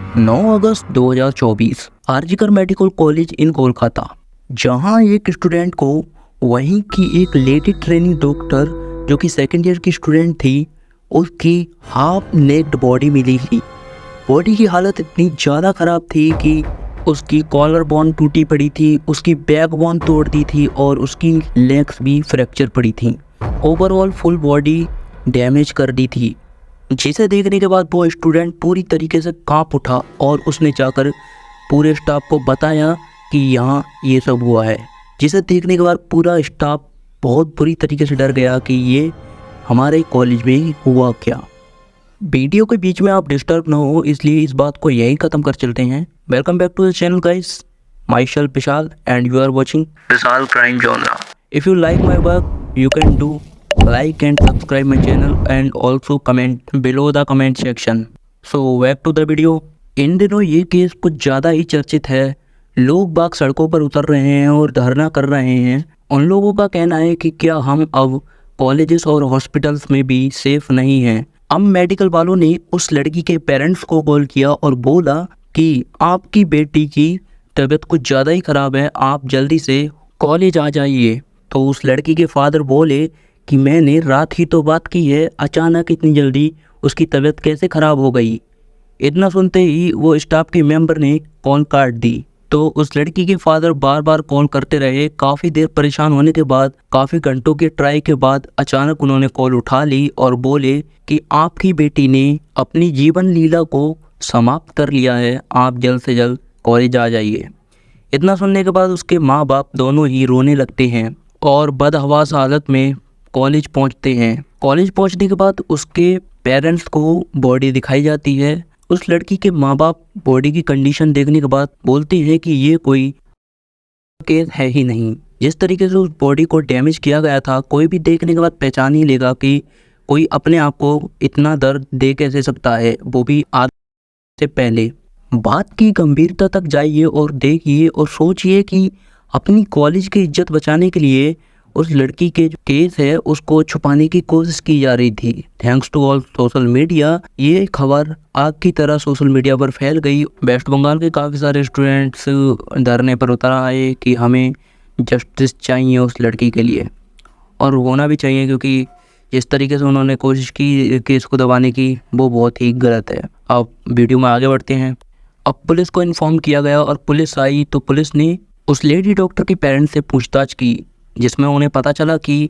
9 August 2024 RG Kar medical college in Kolkata, जहां एक student को वहीं की एक लेडी ट्रेनिंग डॉक्टर जो कि सेकेंड ईयर की स्टूडेंट थी, उसकी हाफ नेक्ड बॉडी मिली थी। बॉडी की हालत इतनी ज़्यादा ख़राब थी कि उसकी कॉलर बोन टूटी पड़ी थी, उसकी बैक बोन तोड़ दी थी और उसकी लेग्स भी फ्रैक्चर पड़ी थी। ओवरऑल फुल बॉडी डैमेज कर दी थी, जिसे देखने के बाद वो स्टूडेंट पूरी तरीके से कांप उठा और उसने जाकर पूरे स्टाफ को बताया कि यहाँ ये सब हुआ है। जिसे देखने के बाद पूरा स्टाफ बहुत बुरी तरीके से डर गया कि ये हमारे कॉलेज में हुआ क्या। वीडियो के बीच में आप डिस्टर्ब ना हो, इसलिए इस बात को यहीं ख़त्म कर चलते हैं। Welcome back to the channel guys, myself Vishal and you are watching Vishal crime genre. If you like my work you can do like and subscribe my channel and also comment below the comment section. So back to the video. इन दिनों ये case कुछ ज़्यादा ही चर्चित है। लोग बाग सड़कों पर उतर रहे हैं और धरना कर रहे हैं। उन लोगों का कहना है कि क्या हम अब कॉलेजेस और हॉस्पिटल्स में भी सेफ नहीं हैं। अब मेडिकल वालों ने उस लड़की के पेरेंट्स को कॉल किया और बोला कि आपकी बेटी की तबीयत कुछ ज़्यादा ही ख़राब है, आप जल्दी से कॉलेज आ जाइए। तो उस लड़की के फादर बोले कि मैंने रात ही तो बात की है, अचानक इतनी जल्दी उसकी तबीयत कैसे ख़राब हो गई। इतना सुनते ही वो स्टाफ के मेंबर ने कॉल काट दी। तो उस लड़की के फादर बार बार कॉल करते रहे। काफ़ी देर परेशान होने के बाद, काफ़ी घंटों के ट्राई के बाद अचानक उन्होंने कॉल उठा ली और बोले कि आपकी बेटी ने अपनी जीवन लीला को समाप्त कर लिया है, आप जल्द से जल्द कॉलेज आ जाइए। इतना सुनने के बाद उसके माँ बाप दोनों ही रोने लगते हैं और बदहवास हालत में कॉलेज पहुंचते हैं। कॉलेज पहुंचने के बाद उसके पेरेंट्स को बॉडी दिखाई जाती है। उस लड़की के माँ बाप बॉडी की कंडीशन देखने के बाद बोलते हैं कि ये कोई केस है ही नहीं। जिस तरीके से उस बॉडी को डैमेज किया गया था, कोई भी देखने के बाद पहचान ही लेगा कि कोई अपने आप को इतना दर्द दे कैसे सकता है, वो भी आज से पहले। बात की गंभीरता तक जाइए और देखिए और सोचिए कि अपनी कॉलेज की इज्जत बचाने के लिए उस लड़की के जो केस है उसको छुपाने की कोशिश की जा रही थी। Thanks to all social media, ये खबर आग की तरह सोशल मीडिया पर फैल गई। वेस्ट बंगाल के काफ़ी सारे स्टूडेंट्स धरने पर उतर आए कि हमें जस्टिस चाहिए उस लड़की के लिए, और होना भी चाहिए, क्योंकि जिस तरीके से उन्होंने कोशिश की केस को दबाने की, वो बहुत ही गलत है। अब वीडियो में आगे बढ़ते हैं। अब पुलिस को इन्फॉर्म किया गया और पुलिस आई तो पुलिस ने उस लेडी डॉक्टर के पेरेंट्स से पूछताछ की, जिसमें उन्हें पता चला कि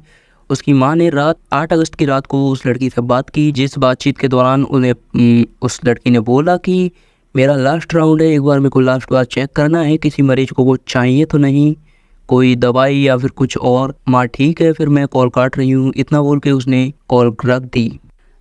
उसकी मां ने रात 8 अगस्त की रात को उस लड़की से बात की, जिस बातचीत के दौरान उन्हें उस लड़की ने बोला कि मेरा लास्ट राउंड है, एक बार मेरे को लास्ट बार चेक करना है, किसी मरीज को वो चाहिए तो नहीं, कोई दवाई या फिर कुछ और। माँ ठीक है, फिर मैं कॉल काट रही हूँ। इतना बोल के उसने कॉल रख दी।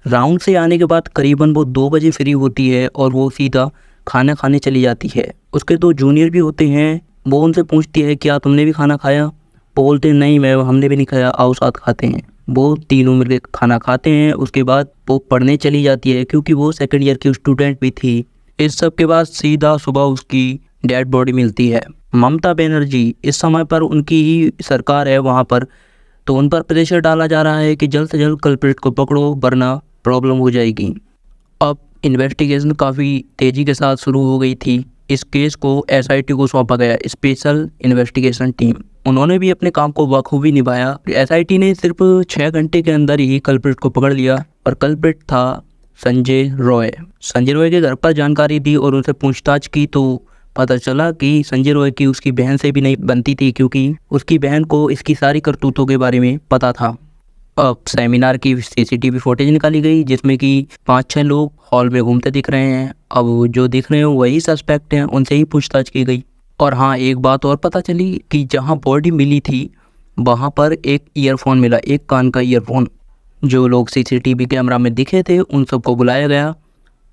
राउंड से आने के बाद करीबन वो 2 बजे फ्री होती है और वो सीधा खाना खाने चली जाती है। उसके 2 जूनियर भी होते हैं। वो उनसे पूछती है क्या तुमने भी खाना खाया? बोलते नहीं मैं हमने भी नहीं खाया, आओ साथ खाते हैं। वो तीनों मिलकर खाना खाते हैं। उसके बाद वो पढ़ने चली जाती है, क्योंकि वो सेकंड ईयर की स्टूडेंट भी थी। इस सब के बाद सीधा सुबह उसकी डेड बॉडी मिलती है। ममता बनर्जी इस समय पर उनकी ही सरकार है वहाँ पर, तो उन पर प्रेशर डाला जा रहा है कि जल्द से जल्द कल्प्रिट को पकड़ो वरना प्रॉब्लम हो जाएगी। अब इन्वेस्टिगेशन काफ़ी तेज़ी के साथ शुरू हो गई थी। इस केस को एसआईटी को सौंपा गया, स्पेशल इन्वेस्टिगेशन टीम। उन्होंने भी अपने काम को बखूबी निभाया। एसआईटी ने सिर्फ 6 घंटे के अंदर ही कल्प्रिट को पकड़ लिया और कल्प्रिट था संजय रॉय। संजय रॉय के घर पर जानकारी दी और उनसे पूछताछ की तो पता चला कि संजय रॉय की उसकी बहन से भी नहीं बनती थी, क्योंकि उसकी बहन को इसकी सारी करतूतों के बारे में पता था। अब सेमिनार की सीसीटीवी फुटेज निकाली गई, जिसमें कि 5-6 लोग हॉल में घूमते दिख रहे हैं। अब जो दिख रहे हैं वही सस्पेक्ट हैं, उनसे ही पूछताछ की गई। और हाँ, एक बात और पता चली कि जहाँ बॉडी मिली थी वहाँ पर एक ईयरफोन मिला, एक कान का ईयरफोन। जो लोग सीसीटीवी कैमरा में दिखे थे उन सबको बुलाया गया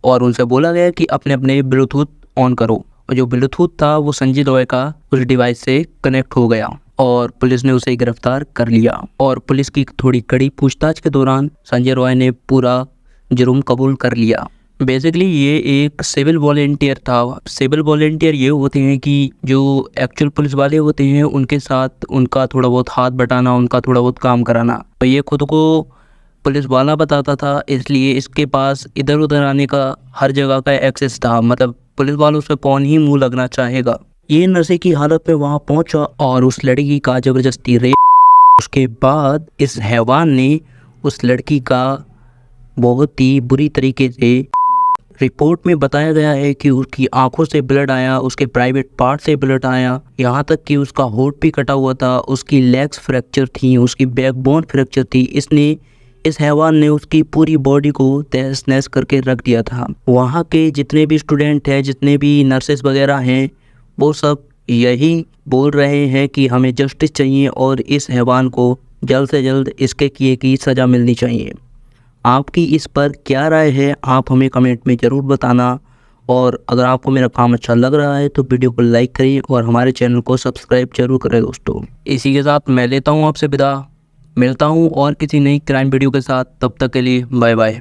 और उनसे बोला गया कि अपने अपने ब्लूटूथ ऑन करो। और जो ब्लूटूथ था वो संजय रॉय का उस डिवाइस से कनेक्ट हो गया और पुलिस ने उसे गिरफ्तार कर लिया। और पुलिस की थोड़ी कड़ी पूछताछ के दौरान संजय रॉय ने पूरा जुर्म कबूल कर लिया। बेसिकली ये एक सिविल वॉलेंटियर था। सिविल वॉलेंटियर ये होते हैं कि जो एक्चुअल पुलिस वाले होते हैं उनके साथ उनका थोड़ा बहुत हाथ बटाना, उनका थोड़ा बहुत काम कराना। तो ये खुद को पुलिस वाला बताता था, इसलिए इसके पास इधर उधर आने का हर जगह का एक्सेस था। मतलब पुलिस वालों से कौन ही मुंह लगना चाहेगा। ये नशे की हालत में वहाँ पहुँचा और उस लड़की का ज़बरदस्ती रेप। उसके बाद इस हैवान ने उस लड़की का बहुत ही बुरी तरीके से, रिपोर्ट में बताया गया है कि उसकी आंखों से ब्लड आया, उसके प्राइवेट पार्ट से ब्लड आया, यहाँ तक कि उसका होठ भी कटा हुआ था, उसकी लेग्स फ्रैक्चर थी, उसकी बैकबोन फ्रैक्चर थी। इस हैवान ने उसकी पूरी बॉडी को तहस नहस करके रख दिया था। वहाँ के जितने भी स्टूडेंट हैं, जितने भी नर्सेस वगैरह हैं, वो सब यही बोल रहे हैं कि हमें जस्टिस चाहिए और इस हैवान को जल्द से जल्द इसके किए की सज़ा मिलनी चाहिए। आपकी इस पर क्या राय है, आप हमें कमेंट में ज़रूर बताना। और अगर आपको मेरा काम अच्छा लग रहा है तो वीडियो को लाइक करिए और हमारे चैनल को सब्सक्राइब जरूर करें दोस्तों। इसी के साथ मैं लेता हूँ आपसे विदा, मिलता हूँ और किसी नई क्राइम वीडियो के साथ। तब तक के लिए बाय बाय।